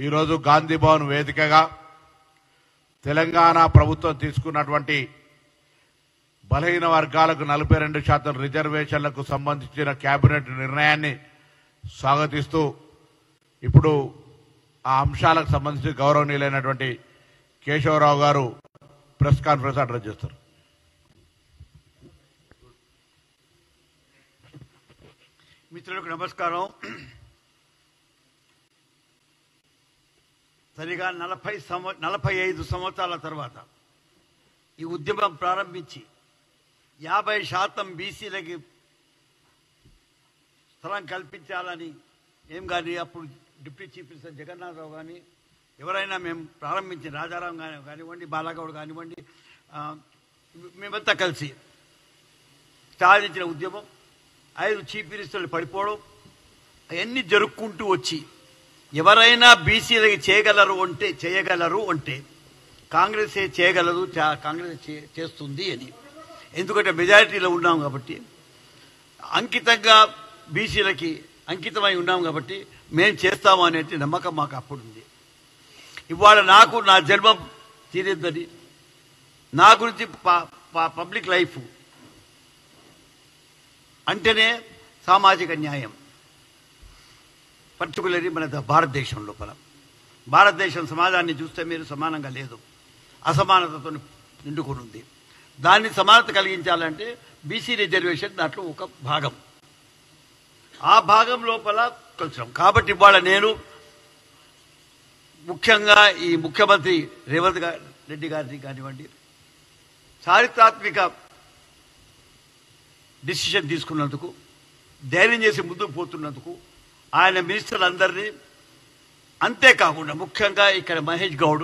ఈరోజు గాంధీ భవన్ వేదికగా తెలంగాణ ప్రభుత్వం తీసుకున్నటువంటి బలహీన వర్గాలకు 42% రిజర్వేషన్లకు సంబంధించిన కేబినెట్ నిర్ణయాన్ని స్వాగతిస్తూ ఇప్పుడు ఆ అంశాలకు సంబంధించి గౌరవనీయులైనటువంటి కేశవరావు గారు ప్రెస్ కాన్ఫరెన్స్ అడ్రస్ చేస్తారు. మిత్రులకు నమస్కారం. సరిగా 45 సంవత్సరాల తర్వాత ఈ ఉద్యమం ప్రారంభించి 50% బీసీలకి స్థలం కల్పించాలని ఏం కానీ అప్పుడు డిప్యూటీ చీఫ్ మినిస్టర్ జగన్నాథరావు కానీ ఎవరైనా మేము ప్రారంభించిన రాజారాం కానివ్వండి, బాలగౌడ్ కానివ్వండి, మేమంతా కలిసి సాధించిన ఉద్యమం 5 చీఫ్ మినిస్టర్లు పడిపోవడం అవన్నీ జరుపుకుంటూ వచ్చి ఎవరైనా బీసీలకి చేయగలరు అంటే కాంగ్రెస్ చేయగలదు, కాంగ్రెస్ చేస్తుంది అని. ఎందుకంటే మెజారిటీలో ఉన్నాం కాబట్టి, అంకితంగా బీసీలకి అంకితమై ఉన్నాం కాబట్టి మేము చేస్తాము అనే నమ్మకం మాకు అప్పుడు ఉంది. ఇవాళ నాకు నా జన్మం తీరిద్దని, నా గురించి పబ్లిక్ లైఫ్ అంటేనే సామాజిక న్యాయం, పర్టికులర్లీ మన భారతదేశం లోపల. భారతదేశం సమాజాన్ని చూస్తే మీరు సమానంగా లేదు, అసమానతతో నిండుకొని ఉంది. దాన్ని సమానత కలిగించాలంటే బీసీ రిజర్వేషన్ దాంట్లో ఒక భాగం. ఆ భాగం లోపల కొంచెం కాబట్టి ఇవాళ నేను ముఖ్యంగా ఈ ముఖ్యమంత్రి రేవంత్ రెడ్డి గారిని కానివ్వండి, చారిత్రాత్మక డిసిషన్ తీసుకున్నందుకు, ధైర్యం చేసి ముందుకు పోతున్నందుకు ఆయన మినిస్టర్లందరినీ, అంతేకాకుండా ముఖ్యంగా ఇక్కడ మహేష్ గౌడ్,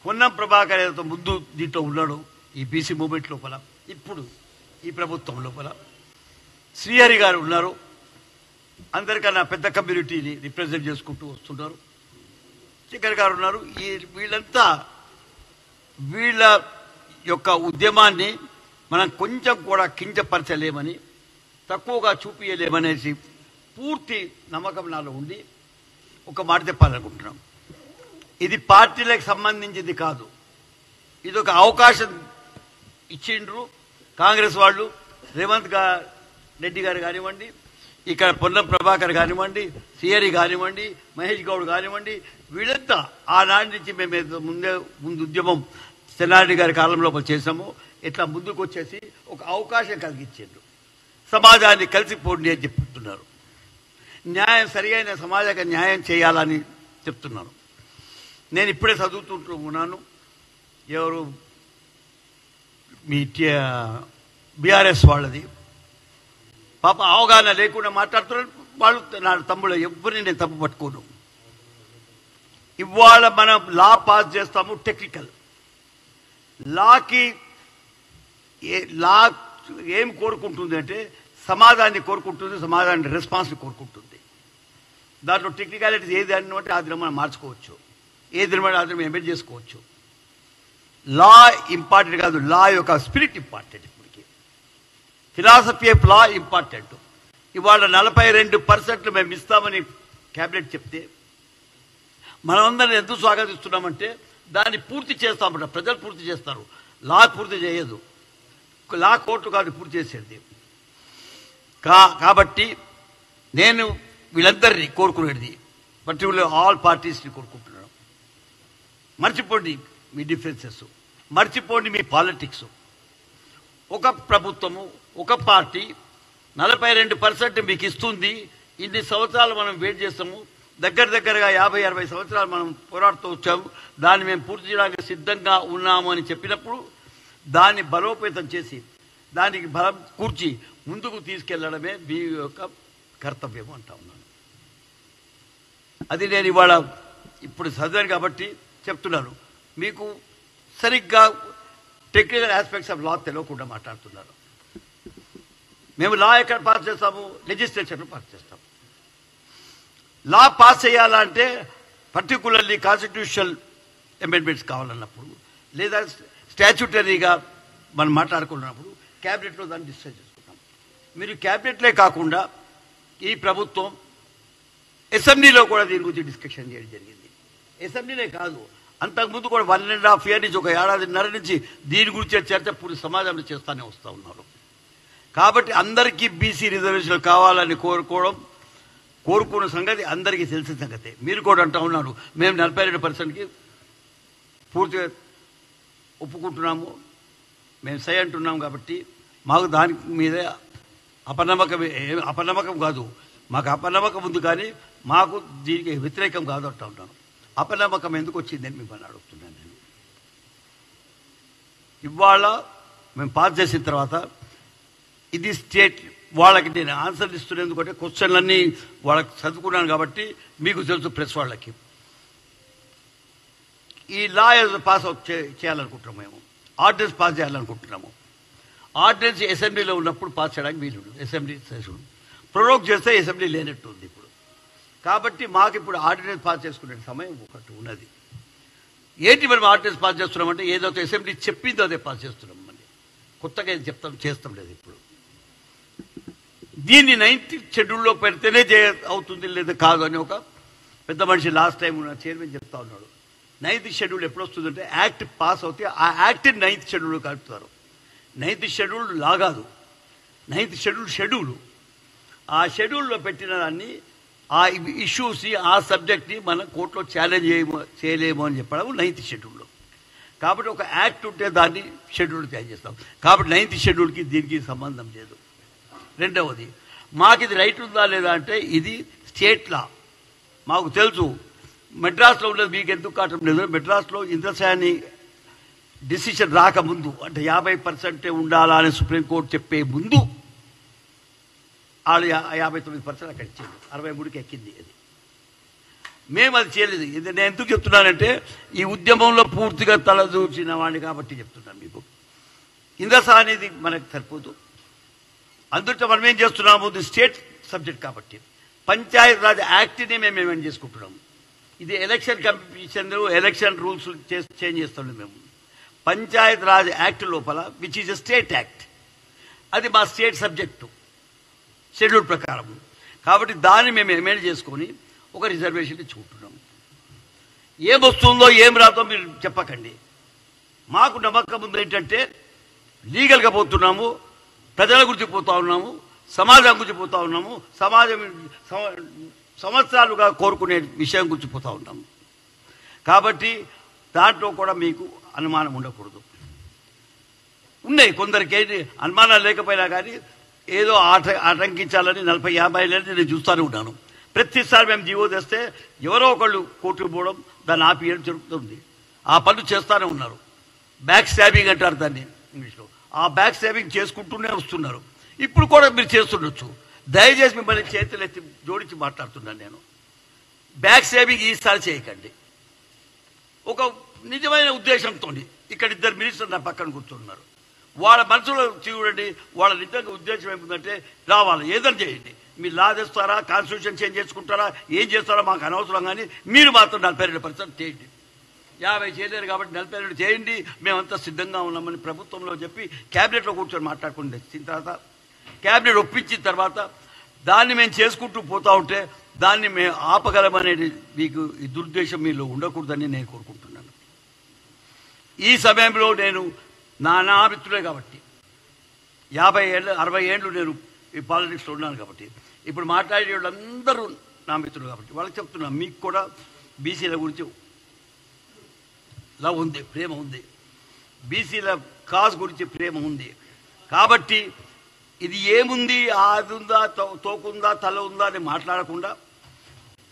పొన్నం ప్రభాకర్ ఏదైతే ముందు దీంట్లో ఉన్నాడు ఈ బీసీ మూవ్మెంట్ లోపల, ఇప్పుడు ఈ ప్రభుత్వం లోపల శ్రీహరి గారు ఉన్నారు, అందరికన్నా పెద్ద కమ్యూనిటీని రిప్రజెంట్ చేసుకుంటూ వస్తున్నారు, శేఖర్ గారు ఉన్నారు. వీళ్ళంతా వీళ్ళ యొక్క ఉద్యమాన్ని మనం కొంచెం కూడా కించపరచలేమని, తక్కువగా చూపించలేమనేసి పూర్తి నమ్మకం నాలో ఉండి ఒక మాట చెప్పాలనుకుంటున్నాం. ఇది పార్టీలకు సంబంధించింది కాదు, ఇది ఒక అవకాశం ఇచ్చిండ్రు కాంగ్రెస్ వాళ్ళు. రేవంత్ రెడ్డి గారు కానివ్వండి, ఇక్కడ పొన్నం ప్రభాకర్ కానివ్వండి, సిఆర్ఈ కానివ్వండి, మహేష్ గౌడ్ కానివ్వండి, వీళ్ళంతా ఆనాటి నుంచి మేము ముందు ఉద్యమం చెన్నారెడ్డి గారి కాలంలో చేసాము, ఇట్లా ముందుకు వచ్చేసి ఒక అవకాశం కలిగించారు. సమాజాన్ని కలిసిపోండి అని చెప్తున్నారు. న్యాయం, సరియైన సమాజక న్యాయం చేయాలని చెప్తున్నాను. నేను ఇప్పుడే చదువుతుంటూ ఉన్నాను, ఎవరు మీ బీఆర్ఎస్ వాళ్ళది పాప అవగాహన లేకుండా మాట్లాడుతున్నారు వాళ్ళు. నా తమ్ముడు ఎవరిని నేను తప్పు పట్టుకోను. ఇవాళ మనం లా పాస్ చేస్తాము, టెక్నికల్ లాకి లా ఏం కోరుకుంటుంది అంటే సమాజాన్ని కోరుకుంటుంది, సమాజాన్ని రెస్పాన్స్ని కోరుకుంటుంది. దాంట్లో టెక్నికాలిటీస్ ఏది అంటే ఆ దినం మనం మార్చుకోవచ్చు, ఏ దినం ఆ దినం ఎంబెడ్ చేసుకోవచ్చు. లా ఇంపార్టెంట్ కాదు, లా యొక్క స్పిరిట్ ఇంపార్టెంట్. ఇప్పటికీ ఫిలాసఫీ ఆఫ్ లా ఇంపార్టెంట్. ఇవాళ 42% మేము ఇస్తామని క్యాబినెట్ చెప్తే మనమందరం ఎందుకు స్వాగతిస్తున్నామంటే దాన్ని పూర్తి చేస్తామంట. ప్రజలు పూర్తి చేస్తారు, లా పూర్తి చేయదు. లా కోర్టు కాదు పూర్తి చేసేది. కాబట్టి నేను వీళ్ళందరినీ కోరుకునేది, పర్టికులర్ ఆల్ పార్టీస్ని కోరుకుంటున్నాను, మర్చిపోండి మీ డిఫరెన్సెస్, మర్చిపోండి మీ పాలిటిక్స్. ఒక ప్రభుత్వము, ఒక పార్టీ 42% మీకు ఇస్తుంది. ఇన్ని సంవత్సరాలు మనం వెయిట్ చేస్తాము, దగ్గరగా 50-60 సంవత్సరాలు మనం పోరాడుతూ వచ్చాము, దాన్ని మేము పూర్తి చేయడానికి సిద్ధంగా ఉన్నాము అని చెప్పినప్పుడు దాన్ని బలోపేతం చేసి దానికి బలం కూర్చి ముందుకు తీసుకెళ్లడమే మీ యొక్క కర్తవ్యం అంటా ఉన్నాను. అది నేను ఇవాళ ఇప్పుడు చదివాను కాబట్టి చెప్తున్నాను. మీకు సరిగ్గా టెక్నికల్ ఆస్పెక్ట్స్ ఆఫ్ లా తెలియకుండా మాట్లాడుతున్నారు. మేము లా ఎక్కడ పాస్ చేస్తాము? లెజిస్లేచర్లో పాస్ చేస్తాము. లా పాస్ చేయాలంటే పర్టికులర్లీ కాన్స్టిట్యూషనల్ అమెండ్మెంట్స్ కావాలన్నప్పుడు, లేదా స్టాచ్యూటరీగా మనం మాట్లాడుకున్నప్పుడు క్యాబినెట్లో దాన్ని డిస్కస్ చేసుకుంటాం. మీరు క్యాబినెట్లే కాకుండా ఈ ప్రభుత్వం అసెంబ్లీలో కూడా దీని గురించి డిస్కషన్ చేయడం జరిగింది. అసెంబ్లీనే కాదు, అంతకుముందు కూడా 1.5 years నుంచి, ఒక ఏడాదిన్నర నుంచి దీని గురించే చర్చ పూర్తి సమాజంలో చేస్తూనే వస్తూ ఉన్నారు. కాబట్టి అందరికీ బీసీ రిజర్వేషన్లు కావాలని కోరుకున్న సంగతి అందరికీ తెలిసిన సంగతే. మీరు కూడా అంటూ ఉన్నారు, మేము 42%కి పూర్తిగా ఒప్పుకుంటున్నాము, మేము సై అంటున్నాం. కాబట్టి మాకు దాని మీద అపనమ్మకం కాదు, మాకు అపనమ్మకం ఉంది, కానీ మాకు దీనికి వ్యతిరేకం కాదు అంటూ ఉంటాను. అపనమ్మకం ఎందుకు వచ్చిందని మిమ్మల్ని అడుగుతున్నాను నేను. ఇవాళ మేము పాస్ చేసిన తర్వాత ఇది స్టేట్ వాళ్ళకి నేను ఆన్సర్లు ఇస్తున్నాను. ఎందుకంటే క్వశ్చన్లన్నీ వాళ్ళకి చదువుకున్నాను కాబట్టి మీకు తెలుసు, ప్రెస్ వాళ్ళకి. ఈ లా పాస్ అవుట్ చేయాలనుకుంటున్నాము, మేము ఆర్డినెన్స్ పాస్ చేయాలనుకుంటున్నాము. ఆర్డినెన్స్ అసెంబ్లీలో ఉన్నప్పుడు పాస్ చేయడానికి వీలు, అసెంబ్లీ సెషన్ ప్రొరోగ్ చేస్తే అసెంబ్లీ లేనట్టు ఉంది ఇప్పుడు. కాబట్టి మాకు ఇప్పుడు ఆర్డినెన్స్ పాస్ చేసుకునే సమయం ఒకటి ఉన్నది. ఏంటి మనం ఆర్డినెన్స్ పాస్ చేస్తున్నామంటే, ఏదైతే అసెంబ్లీ చెప్పిందో అదే పాస్ చేస్తున్నాం. మళ్ళీ కొత్తగా ఏది చేస్తాం లేదు ఇప్పుడు. దీన్ని 9th షెడ్యూల్లో పెడితేనే అవుతుంది, లేదా కాదు అని ఒక పెద్ద మనిషి లాస్ట్ టైం ఉన్న చైర్మన్ చెప్తా ఉన్నాడు. 9th షెడ్యూల్ ఎప్పుడు వస్తుందంటే, యాక్ట్ పాస్ అవుతే ఆ యాక్ట్ని 9th షెడ్యూల్ కలుపుతారు. 9th షెడ్యూల్ లా కాదు, 9th షెడ్యూల్. ఆ షెడ్యూల్లో పెట్టిన దాన్ని, ఆ ఇష్యూస్ని, ఆ సబ్జెక్ట్ని మనం కోర్టులో ఛాలెంజ్ చేయలేము అని చెప్పడం 9th షెడ్యూల్లో. కాబట్టి ఒక యాక్ట్ ఉంటే దాన్ని షెడ్యూల్ తయారు చేస్తాం. కాబట్టి 9th షెడ్యూల్కి దీనికి సంబంధం లేదు. రెండవది, మాకు ఇది రైట్ ఉందా లేదా అంటే, ఇది స్టేట్ లా. మాకు తెలుసు మెడ్రాస్లో ఉండదు, మీకు ఎందుకు కావటం లేదు. మెడ్రాస్లో ఇంద్రసాని డిసిషన్ రాకముందు, అంటే 50% ఉండాలా అని సుప్రీంకోర్టు చెప్పే ముందు వాళ్ళు 59% అక్కడ ఇచ్చింది, 63కి ఎక్కింది. అది మేము అది చేయలేదు. ఇది నేను ఎందుకు చెప్తున్నానంటే, ఈ ఉద్యమంలో పూర్తిగా తలదూర్చిన వాడిని కాబట్టి చెప్తున్నాను మీకు. ఇంద్రసానిది మనకు సరిపోదు. అందులో మనం ఏం చేస్తున్నాము, ఇది స్టేట్ సబ్జెక్ట్ కాబట్టి పంచాయత్ రాజ్ యాక్ట్ని మేము ఏమేమి చేసుకుంటున్నాము. ఇది election commission, election rules change చేస్తున్నాం మేము. పంచాయత్ రాజ్ యాక్ట్ లోపల, which is a state act, అది మా స్టేట్ సబ్జెక్టు షెడ్యూల్ ప్రకారం. కాబట్టి దాన్ని మేము ఎమెండ్ చేసుకొని ఒక రిజర్వేషన్ ఇచ్చుకుంటున్నాము. ఏమొస్తుందో ఏం రాదో మీరు చెప్పకండి. మాకు నమ్మకం ఉంది ఏంటంటే, లీగల్గా పోతున్నాము, ప్రజల గురించి పోతా ఉన్నాము, సమాజం గురించి పోతా ఉన్నాము, సమాజం సంవత్సరాలుగా కోరుకునే విషయం గురించి పోతా ఉన్నాము. కాబట్టి దాంట్లో కూడా మీకు అనుమానం ఉండకూడదు. ఉన్నాయి కొందరికి అనుమానాలు లేకపోయినా కానీ ఏదో ఆటంకించాలని 40-50 ఏళ్ళ నేను చూస్తూనే ఉన్నాను. ప్రతిసారి మేము జీవో తెస్తే ఎవరో ఒకళ్ళు కోర్టుకు పోవడం, దాన్ని ఆపియడం జరుగుతుంది. ఆ పనులు చేస్తూనే ఉన్నారు. బ్యాక్ స్టాబింగ్ అంటారు దాన్ని ఇంగ్లీష్లో. ఆ బ్యాక్ స్టాబింగ్ చేసుకుంటూనే వస్తున్నారు. ఇప్పుడు కూడా మీరు చేస్తుండొచ్చు. దయచేసి మిమ్మల్ని చేతులు ఎత్తి జోడించి మాట్లాడుతున్నాను నేను. బ్యాక్ స్టాబింగ్ ఈసారి చేయకండి. ఒక నిజమైన ఉద్దేశంతో ఇక్కడ 2 మినిస్టర్లు నా పక్కన కూర్చున్నారు. వాళ్ళ మనసులో చూడండి, వాళ్ళ నిజంగా ఉద్దేశం ఏముందంటే, రావాలి ఏదైనా చేయండి, మీరు లా తెస్తారా, కాన్స్టిట్యూషన్ చేంజ్ చేసుకుంటారా, ఏం చేస్తారో మాకు అనవసరం, కానీ మీరు మాత్రం 42% చేయండి. 50 చేయలేరు కాబట్టి 42 చేయండి, మేమంతా సిద్ధంగా ఉన్నామని ప్రభుత్వంలో చెప్పి క్యాబినెట్లో కూర్చొని మాట్లాడుకుని తెచ్చిన తర్వాత, క్యాబినెట్ ఒప్పించిన తర్వాత దాన్ని మేము చేసుకుంటూ పోతా ఉంటే దాన్ని మేము ఆపగలమనేది మీకు ఈ దురుద్దేశం మీలో ఉండకూడదని నేను కోరుకుంటున్నాను. ఈ సమయంలో నేను నా మిత్రులే కాబట్టి 50 ఏళ్ళు 60 ఏళ్ళు నేను ఈ పాలిటిక్స్లో ఉన్నాను కాబట్టి, ఇప్పుడు మాట్లాడే వాళ్ళందరూ నా మిత్రులు కాబట్టి వాళ్ళకి చెప్తున్నాను, మీకు కూడా బీసీల గురించి లవ్ ఉంది, ప్రేమ ఉంది, బీసీల కాజ్ గురించి ప్రేమ ఉంది. కాబట్టి ఇది ఏముంది, అది ఉందా, తోకుందా, తల ఉందా అని మాట్లాడకుండా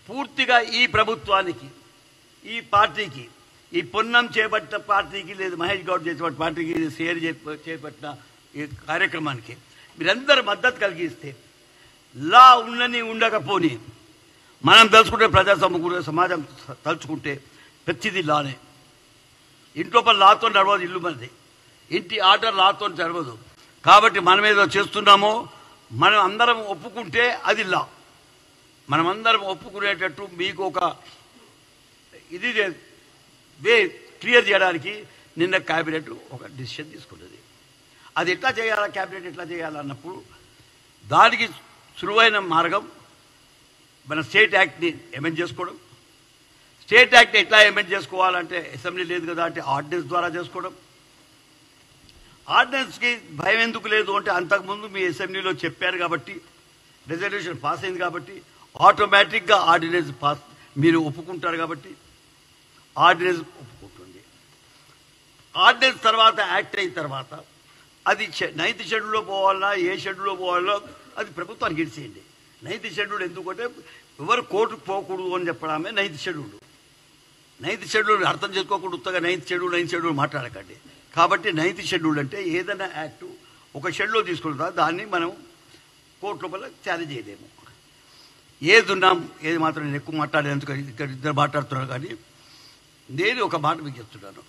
పూర్తిగా ఈ ప్రభుత్వానికి, ఈ పార్టీకి, ఈ పొన్నం చేపట్టిన పార్టీకి, లేదు మహేష్ గౌడ్ చేపట్టిన పార్టీకి, షేర్ చేపట్టిన ఈ కార్యక్రమానికి మీరందరూ మద్దతు కలిగిస్తే, లా ఉన్నని ఉండకపోని మనం తలుచుకుంటే, సమాజం తలుచుకుంటే ప్రతిదీ లానే. ఇంట్లో పని లాతో నడవదు, ఇల్లు మనది, ఇంటి ఆర్డర్ లాతో నడవదు. కాబట్టి మనం ఏదో చేస్తున్నామో మనం అందరం ఒప్పుకుంటే అది లా. మనమందరం ఒప్పుకునేటట్టు మీకు ఒక ఇది వే క్లియర్ చేయడానికి నిన్న క్యాబినెట్ ఒక డిసిషన్ తీసుకున్నది. అది ఎట్లా చేయాలా, క్యాబినెట్ ఎట్లా చేయాలన్నప్పుడు దానికి సులువైన మార్గం మన స్టేట్ యాక్ట్ని అమెండ్ చేసుకోవడం. స్టేట్ యాక్ట్ ఎట్లా అమెండ్ చేసుకోవాలంటే అసెంబ్లీ లేదు కదా అంటే ఆర్డినెన్స్ ద్వారా చేసుకోవడం. ఆర్డినెన్స్కి భయం ఎందుకు లేదు అంటే అంతకుముందు మీ అసెంబ్లీలో చెప్పారు కాబట్టి, రెజల్యూషన్ పాస్ అయింది కాబట్టి ఆటోమేటిక్గా ఆర్డినెన్స్ పాస్ మీరు ఒప్పుకుంటారు కాబట్టి ఆర్డినెన్స్ ఒప్పుకుంటుంది. ఆర్డినెన్స్ తర్వాత యాక్ట్ అయిన తర్వాత అది 9th షెడ్యూల్లో పోవాలన్నా ఏ షెడ్యూల్లో పోవాలో అది ప్రభుత్వానికి ఇచ్చేయండి. 9th షెడ్యూల్ ఎందుకంటే ఎవరు కోర్టుకు పోకూడదు అని చెప్పడమే 9th షెడ్యూల్. 9th షెడ్యూల్ అర్థం చేసుకోకుండా ఉత్తగా 9th షెడ్యూల్ మాట్లాడకండి. కాబట్టి 9th షెడ్యూల్ అంటే ఏదైనా యాక్టు ఒక షెడ్యూల్లో తీసుకుంటా దాన్ని మనం కోర్టు లోపల ఛాలెంజ్ చేయలేము. ఏది ఉన్నాం ఏది మాత్రం నేను ఎక్కువ మాట్లాడేందుకు ఇక్కడ ఇద్దరు మాట్లాడుతున్నారు. కానీ నేను ఒక మాట మీకు చెప్తున్నాను,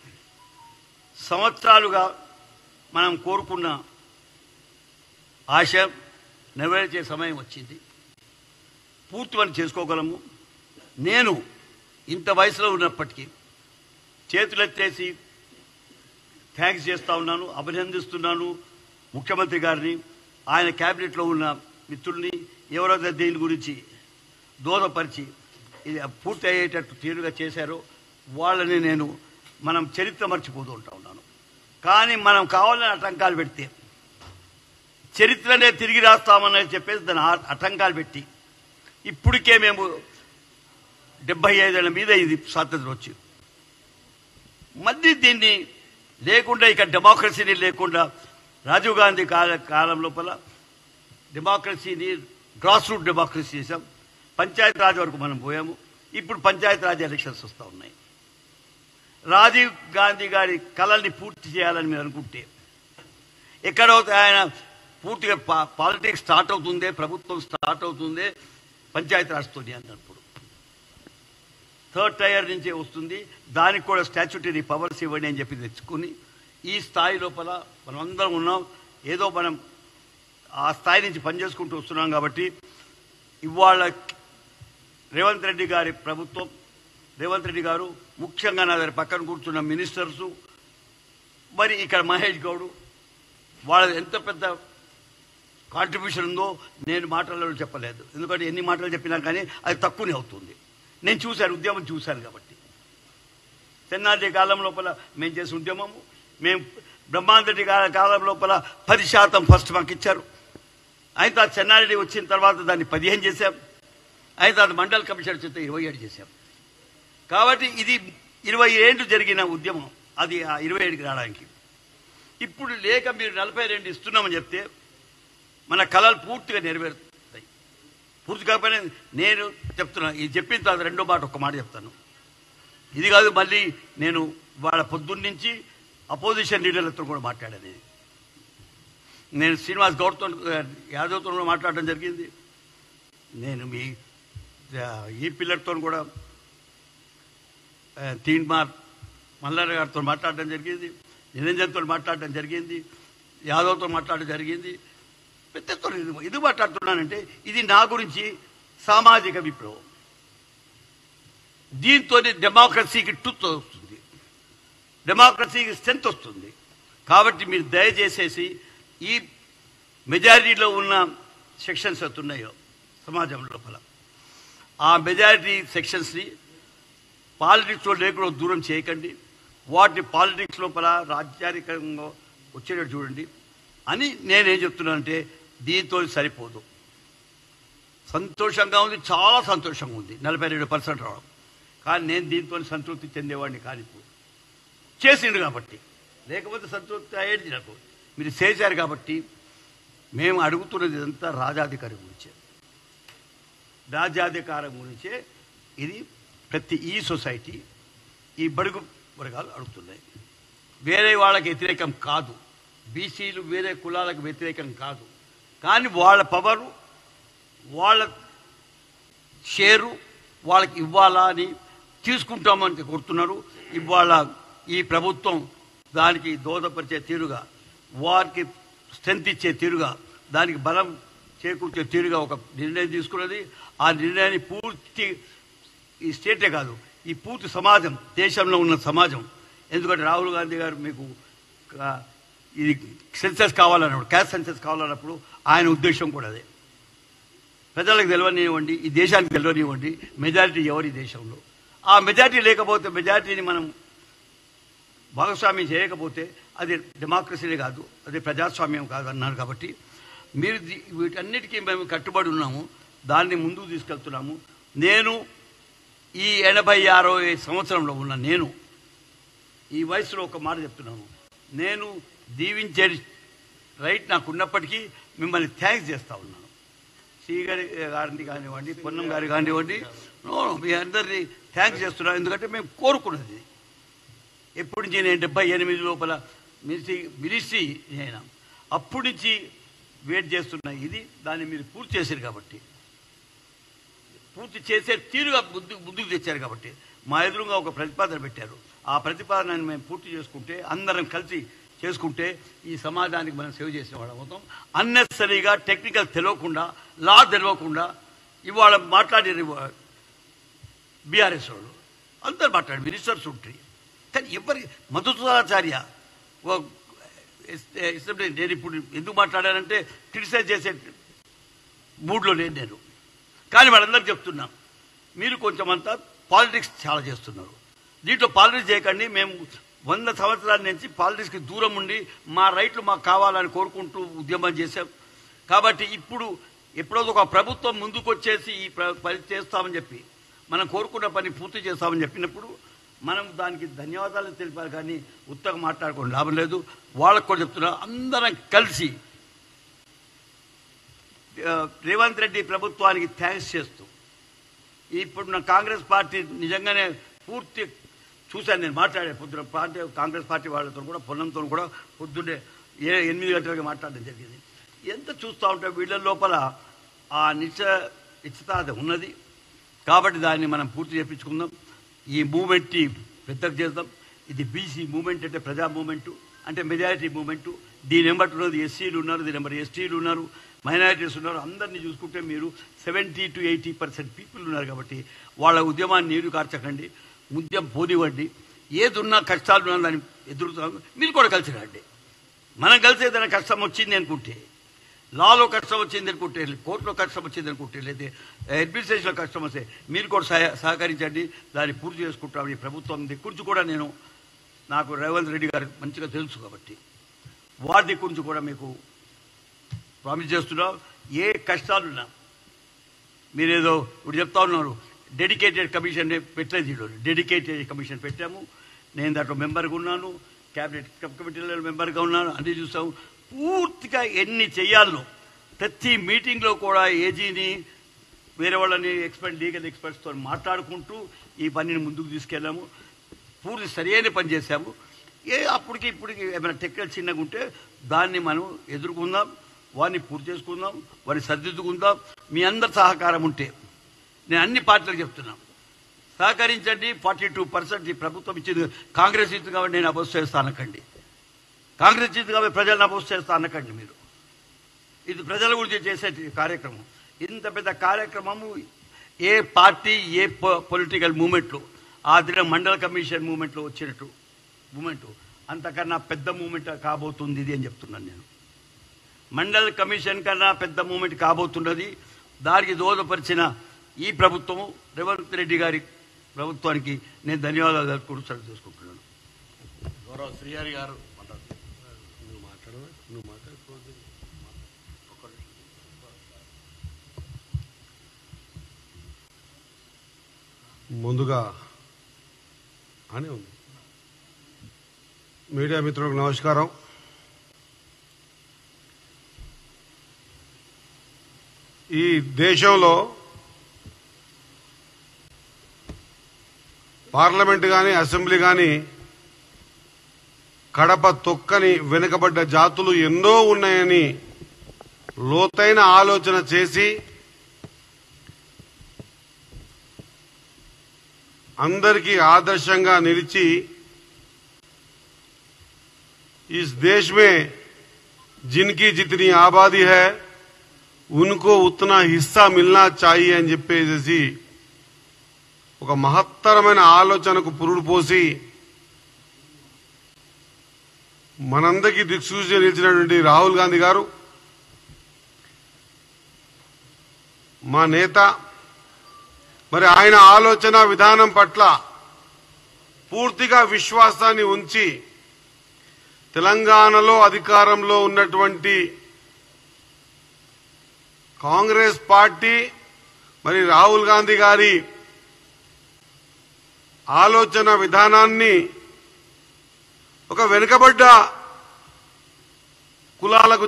సంవత్సరాలుగా మనం కోరుకున్న ఆశ నెరవేర్చే సమయం వచ్చింది. పూర్తి మనం చేసుకోగలము. నేను ఇంత వయసులో ఉన్నప్పటికీ చేతులెత్తేసి థ్యాంక్స్ చేస్తూ ఉన్నాను, అభినందిస్తున్నాను ముఖ్యమంత్రి గారిని, ఆయన క్యాబినెట్లో ఉన్న మిత్రుల్ని, ఎవరైతే దీని గురించి దోహదపరిచి ఇది పూర్తి అయ్యేటట్టు తీరుగా చేశారో వాళ్ళని మనం చరిత్ర మర్చిపోతూ ఉంటా ఉన్నాను. కానీ మనం కావాలని ఆటంకాలు పెడితే చరిత్రనే తిరిగి రాస్తామని చెప్పేసి దాని ఆటంకాలు పెట్టి ఇప్పటికే మేము 75 ఏళ్ల మీద ఇది స్వాతంత్రం వచ్చి మళ్ళీ దీన్ని లేకుండా ఇక డెమోక్రసీని లేకుండా రాజీవ్ గాంధీ కాలం లోపల డెమోక్రసీని గ్రాస్ రూట్ డెమోక్రసీ చేసాం. పంచాయతీ రాజ్ వరకు మనం పోయాము. ఇప్పుడు పంచాయతీ రాజ్ ఎలక్షన్స్ వస్తూ ఉన్నాయి. రాజీవ్ గాంధీ గారి కళల్ని పూర్తి చేయాలని మీరు అనుకుంటే ఎక్కడో ఆయన పూర్తిగా పాలిటిక్స్ స్టార్ట్ అవుతుందే, ప్రభుత్వం స్టార్ట్ అవుతుందే పంచాయతీ రాజ్తో అన్నప్పుడు 3rd టైర్ నుంచే వస్తుంది. దానికి కూడా స్టాచ్యుటరీ పవర్స్ ఇవ్వండి అని చెప్పి తెచ్చుకుని ఈ స్థాయి లోపల మనం అందరం ఉన్నాం. ఏదో మనం ఆ స్థాయి నుంచి పనిచేసుకుంటూ వస్తున్నాం. కాబట్టి ఇవాళ రేవంత్ రెడ్డి గారి ప్రభుత్వం, రేవంత్ రెడ్డి గారు ముఖ్యంగా నా దగ్గర పక్కన కూర్చున్న మినిస్టర్సు, మరి ఇక్కడ మహేష్ గౌడ్ వాళ్ళది ఎంత పెద్ద కాంట్రిబ్యూషన్ ఉందో నేను మాటలలో చెప్పలేదు. ఎందుకంటే ఎన్ని మాటలు చెప్పినా కానీ అది తక్కువనే అవుతుంది. నేను చూశాను, ఉద్యమం చూశాను. కాబట్టి తెన్నారెడ్డి కాలం లోపల మేము చేసే ఉద్యమము, మేము బ్రహ్మాందరెడ్డి కాలం లోపల 10% ఫస్ట్ మాకు ఇచ్చారు. అయిన తర్వాత చెన్నారెడ్డి వచ్చిన తర్వాత దాన్ని 15 చేశాం. అయిన తర్వాత మండల్ కమిషన్ చేత 27 చేశాం. కాబట్టి ఇది 20 ఏళ్ళు జరిగిన ఉద్యమం. అది ఆ 27కి రావడానికి ఇప్పుడు లేక మీరు 42 ఇస్తున్నామని చెప్తే మన కళలు పూర్తిగా నెరవేరుతాయి. పూర్తి కాకపోయినా నేను చెప్తున్నాను. ఇది చెప్పిన తర్వాత రెండో మాట ఒక్క మాట చెప్తాను. ఇది కాదు, మళ్ళీ నేను వాళ్ళ పొద్దున్న నుంచి అపోజిషన్ లీడర్లతో కూడా మాట్లాడాను. నేను శ్రీనివాస్ గౌడ్తో, యాదవ్తో కూడా మాట్లాడడం జరిగింది. నేను మీ ఈ పిల్లర్తో కూడా తీన్మార్ మల్లారెడ్డి గారితో మాట్లాడడం జరిగింది, నిరంజన్తో మాట్లాడడం జరిగింది, యాదవ్తో మాట్లాడడం జరిగింది. పెద్దతో ఎందుకు మాట్లాడుతున్నానంటే ఇది నా గురించి సామాజిక విప్లవం. దీంతో డెమోక్రసీకి ట్రూత్ వస్తుంది, డెమోక్రసీకి స్ట్రెంత్ వస్తుంది. కాబట్టి మీరు దయచేసేసి ఈ మెజారిటీలో ఉన్న సెక్షన్స్ అవుతున్నాయో సమాజం లోపల ఆ మెజారిటీ సెక్షన్స్ని పాలిటిక్స్లో లేకుండా దూరం చేయకండి. వాటిని పాలిటిక్స్ లోపల రాజ్యాధికంగా వచ్చేటట్టు చూడండి అని నేనేం చెప్తున్నానంటే దీంతో సరిపోదు. సంతోషంగా ఉంది, చాలా సంతోషంగా ఉంది 42% రావడం. కానీ నేను దీంతో సంతృప్తి చెందేవాడిని కానీ చేసిండు కాబట్టి, లేకపోతే సంతృప్తి అయ్యేది నాకు. మీరు చేశారు కాబట్టి మేము అడుగుతున్నది ఇదంతా రాజాధికారం గురించే, రాజ్యాధికారం గురించే. ఇది ప్రతి ఈ సొసైటీ, ఈ బడుగు వర్గాలు అడుగుతున్నాయి. వేరే వాళ్ళకి వ్యతిరేకం కాదు, బీసీలు వేరే కులాలకు వ్యతిరేకం కాదు. కానీ వాళ్ళ పవరు, వాళ్ళ షేరు వాళ్ళకి ఇవ్వాలా అని తీసుకుంటామని కోరుతున్నారు. ఇవాళ ఈ ప్రభుత్వం దానికి దోహదపరిచే తీరుగా, వారికి స్ట్రెంత్ ఇచ్చే తీరుగా, దానికి బలం చేకూర్చే తీరుగా ఒక నిర్ణయం తీసుకున్నది. ఆ నిర్ణయాన్ని పూర్తి ఈ స్టేటే కాదు, ఈ పూర్తి సమాజం, దేశంలో ఉన్న సమాజం. ఎందుకంటే రాహుల్ గాంధీ గారు మీకు ఇది సెన్సస్ కావాలన్నప్పుడు, క్యాస్ట్ సెన్సస్ కావాలన్నప్పుడు ఆయన ఉద్దేశం కూడా అదే. ప్రజలకు తెలియనివ్వండి, ఈ దేశానికి తెలియనివ్వండి మెజారిటీ ఎవరి దేశంలో. ఆ మెజారిటీ లేకపోతే, మెజారిటీని మనం భాగస్వామ్యం చేయకపోతే అది డెమోక్రసీనే కాదు, అది ప్రజాస్వామ్యం కాదు అన్నారు. కాబట్టి మీరు వీటన్నిటికీ మేము కట్టుబడి ఉన్నాము, దాన్ని ముందుకు తీసుకెళ్తున్నాము. నేను ఈ 86 సంవత్సరంలో ఉన్న నేను ఈ వయసులో ఒక మాట చెప్తున్నాను, నేను దీవించే రైట్ నాకు ఉన్నప్పటికీ మిమ్మల్ని థ్యాంక్స్ చేస్తూ ఉన్నాను. గారిని కానివ్వండి, పొన్నం గారి కానివ్వండి, మీ అందరినీ థ్యాంక్స్ చేస్తున్నాను. ఎందుకంటే మేము కోరుకున్నది ఎప్పటి నుంచి, నేను 78 లోపల మినిస్ట్రీ అయినా అప్పటి నుంచి వెయిట్ చేస్తున్న ఇది, దాన్ని మీరు పూర్తి చేశారు కాబట్టి, పూర్తి చేసే తీరుగా ముందుకు తెచ్చారు కాబట్టి మా ఎదురుగా ఒక ప్రతిపాదన పెట్టారు. ఆ ప్రతిపాదనని మేము పూర్తి చేసుకుంటే, అందరం కలిసి చేసుకుంటే ఈ సమాజానికి మనం సేవ చేసేవాళ్ళం అవుతాం. అన్నెసరీగా టెక్నికల్ తెలియకుండా, లా తెలియకుండా ఇవాళ మాట్లాడారు బీఆర్ఎస్ వాళ్ళు, అందరు మాట్లాడారు, మినిస్టర్స్ ఉంటాయి. కానీ ఎవరి మధుసూదనాచార్య నేను ఇప్పుడు ఎందుకు మాట్లాడానంటే క్రిటిసైజ్ చేసే మూడ్లో నేను. కానీ వాళ్ళందరూ చెప్తున్నాం, మీరు కొంచెం అంతా పాలిటిక్స్ చాలా చేస్తున్నారు, దీంట్లో పాలిటిక్స్ చేయకండి. మేము 100 సంవత్సరాల నుంచి పాలిటిక్స్కి దూరం ఉండి మా రైట్లు మాకు కావాలని కోరుకుంటూ ఉద్యమం చేశాం. కాబట్టి ఇప్పుడు ఎప్పుడో ఒక ప్రభుత్వం ముందుకు వచ్చేసి ఈ పని చేస్తామని చెప్పి, మనం కోరుకున్న పని పూర్తి చేస్తామని చెప్పినప్పుడు మనం దానికి ధన్యవాదాలు తెలిపారు. కానీ ఉత్తగా మాట్లాడుకోవడం లాభం లేదు. వాళ్ళకు కూడా చెప్తున్నా, అందరం కలిసి రేవంత్ రెడ్డి ప్రభుత్వానికి థ్యాంక్స్ చేస్తూ, ఇప్పుడున్న కాంగ్రెస్ పార్టీ నిజంగానే పూర్తి చూశాను, నేను మాట్లాడే పొద్దున కాంగ్రెస్ పార్టీ వాళ్ళతో కూడా, పొన్నంతో కూడా పొద్దున్నే 8 గంటలకి మాట్లాడడం జరిగింది. ఎంత చూస్తూ ఉంటే వీళ్ళ లోపల ఆ నిశ్చితార్థ ఉన్నది. కాబట్టి దాన్ని మనం పూర్తి చేయించుకుందాం. ఈ మూమెంట్ని పెద్దగా చేద్దాం. ఇది బీసీ మూమెంట్ అంటే ప్రజా మూమెంటు, అంటే మెజారిటీ మూమెంటు. దీని వెంబడి ఉన్నది ఎస్సీలు ఉన్నారు, దీని వెంబడి ఎస్టీలు ఉన్నారు, మైనారిటీస్ ఉన్నారు. అందరినీ చూసుకుంటే మీరు 70 to 80% పీపుల్ ఉన్నారు. కాబట్టి వాళ్ళ ఉద్యమాన్ని నీరు కార్చకండి, ఉద్యమం పోనివ్వండి. ఏదున్నా కష్టాలు ఉన్నా దాన్ని ఎదురుతాం. మీరు కూడా కలిసి రండి. మనం కలిసి ఏదైనా కష్టం వచ్చింది అనుకుంటే, లాలో కష్టం వచ్చింది అనుకుంటే, కోర్టులో కష్టం వచ్చింది అనుకుంటే, లేదా అడ్మినిస్ట్రేషన్లో కష్టం వస్తే మీరు కూడా సహకరించండి, దాన్ని పూర్తి చేసుకుంటాం. ఈ ప్రభుత్వం దిక్కు కూడా నాకు రేవంత్ రెడ్డి గారు మంచిగా తెలుసు కాబట్టి వారి దిక్కు కూడా మీకు ప్రామిస్ చేస్తున్నాం. ఏ కష్టాలున్నా మీరేదో ఇప్పుడు చెప్తా ఉన్నారు, డెడికేటెడ్ కమిషన్ పెట్టలేదు. ఈరోజు డెడికేటెడ్ కమిషన్ పెట్టాము. నేను దాంట్లో మెంబర్గా ఉన్నాను, క్యాబినెట్ కమిటీలో మెంబర్గా ఉన్నాను. అన్నీ చూసాము. పూర్తిగా ఎన్ని చేయాలో ప్రతి మీటింగ్లో కూడా ఏజీని, వేరే వాళ్ళని లీగల్ ఎక్స్పర్ట్స్తో మాట్లాడుకుంటూ ఈ పనిని ముందుకు తీసుకెళ్ళాము. పూర్తి సరైన పని చేశాము. అప్పటికి ఇప్పటికి ఏమైనా టెక్నికల్ చిన్నగా ఉంటే దాన్ని మనం ఎదుర్కొందాం, వారిని పూర్తి చేసుకుందాం, వారిని సర్దిద్దుకుందాం. మీ అందరి సహకారం ఉంటే, నేను అన్ని పార్టీలకు చెప్తున్నాం, సహకరించండి. 42% ఈ ప్రభుత్వం ఇచ్చింది. కాంగ్రెస్ ఇచ్చింది కాబట్టి నేను అపోజ్ చేస్తా అనకండి, కాంగ్రెస్ ఇచ్చింది కాబట్టి ప్రజలను అపోజ్ చేస్తా అనకండి. మీరు ఇది ప్రజల గురించి చేసే కార్యక్రమం. ఇంత పెద్ద కార్యక్రమము ఏ పార్టీ, ఏ పొలిటికల్ మూమెంట్లో, ఆ దిన మండల కమిషన్ మూమెంట్లో వచ్చినట్టు మూమెంటు అంతకన్నా పెద్ద మూమెంట్ కాబోతుంది ఇది అని చెప్తున్నాను నేను. మండల కమిషన్ కన్నా పెద్ద మూమెంట్ కాబోతున్నది. దానికి దోహదపరిచిన ఈ ప్రభుత్వము, రేవంత్ రెడ్డి గారి ప్రభుత్వానికి నేను ధన్యవాదాలు తెలుపుకుంటూ సెలవు తీసుకుంటున్నాను. గౌరవ శ్రీహరి గారు ముందుగా అని ఉంది. మీడియా మిత్రులకు నమస్కారం. ఈ దేశంలో పార్లమెంట్ కానీ, అసెంబ్లీ కానీ కడప తొక్కని వెనుకబడ్డ జాతులు ఎన్నో ఉన్నాయని లోతైన ఆలోచన చేసి అందరికీ ఆదర్శంగా నిలిచి इस देश में जिनकी जितनी आबादी है उनको उतना हिस्सा मिलना चाहिए అని చెప్పేసి ఒక మహత్తరమైన ఆలోచనకు పురుడు పోసి మనందరికీ దిక్సూచిగా నిలిచినటువంటి రాహుల్ గాంధీ గారు మా నేత మరి ఆయన ఆలోచన విధానం పట్ల పూర్తిగా విశ్వాసాన్ని ఉంచి తెలంగాణలో అధికారంలో ఉన్నటువంటి కాంగ్రెస్ పార్టీ మరి రాహుల్ గాంధీ గారి ఆలోచన విధానాన్ని ఒక వెనుకబడ్డ కులాలకు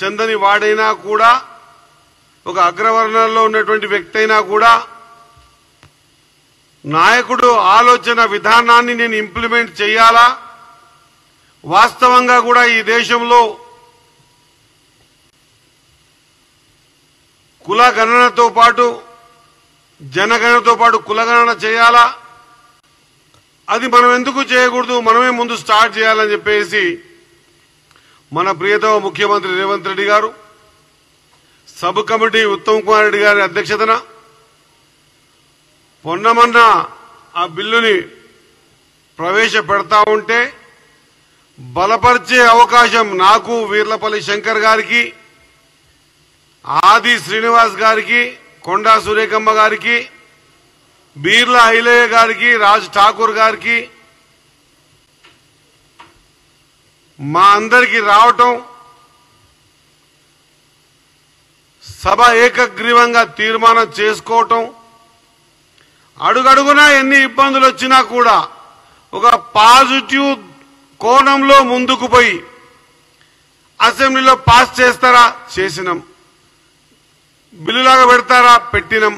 చెందని వాడైనా కూడా ఒక అగ్రవర్ణంలో ఉన్నటువంటి వ్యక్తి అయినా కూడా నాయకుడు ఆలోచన విధానాన్ని నేను ఇంప్లిమెంట్ చేయాలా, వాస్తవంగా కూడా ఈ దేశంలో కుల గణనతో పాటు జనగణనతో పాటు కులగణన చేయాలా, అది మనం ఎందుకు చేయకూడదు, మనమే ముందు స్టార్ట్ చేయాలని చెప్పేసి మన ప్రియతమ ముఖ్యమంత్రి రేవంత్ రెడ్డి గారు సబ్ కమిటీ ఉత్తమ్ కుమార్ రెడ్డి గారి అధ్యక్షతన పొన్నమన్న ఆ బిల్లుని ప్రవేశపెడతా ఉంటే బలపరిచే అవకాశం నాకు, వీర్లపల్లి శంకర్ గారికి, ఆది శ్రీనివాస్ గారికి, కొండా సురేఖమ్మ గారికి, బీర్ల ఐలయ్య గారికి, రాజ్ ఠాకూర్ గారికి, మా అందరికి రావటం, సభ ఏకగ్రీవంగా తీర్మానం చేసుకోవటం, అడుగడుగునా ఎన్ని ఇబ్బందులు వచ్చినా కూడా ఒక పాజిటివ్ కోణంలో ముందుకు పోయి అసెంబ్లీలో పాస్ చేస్తారా, చేసినాం. బిల్లులాగా పెడతారా, పెట్టినాం.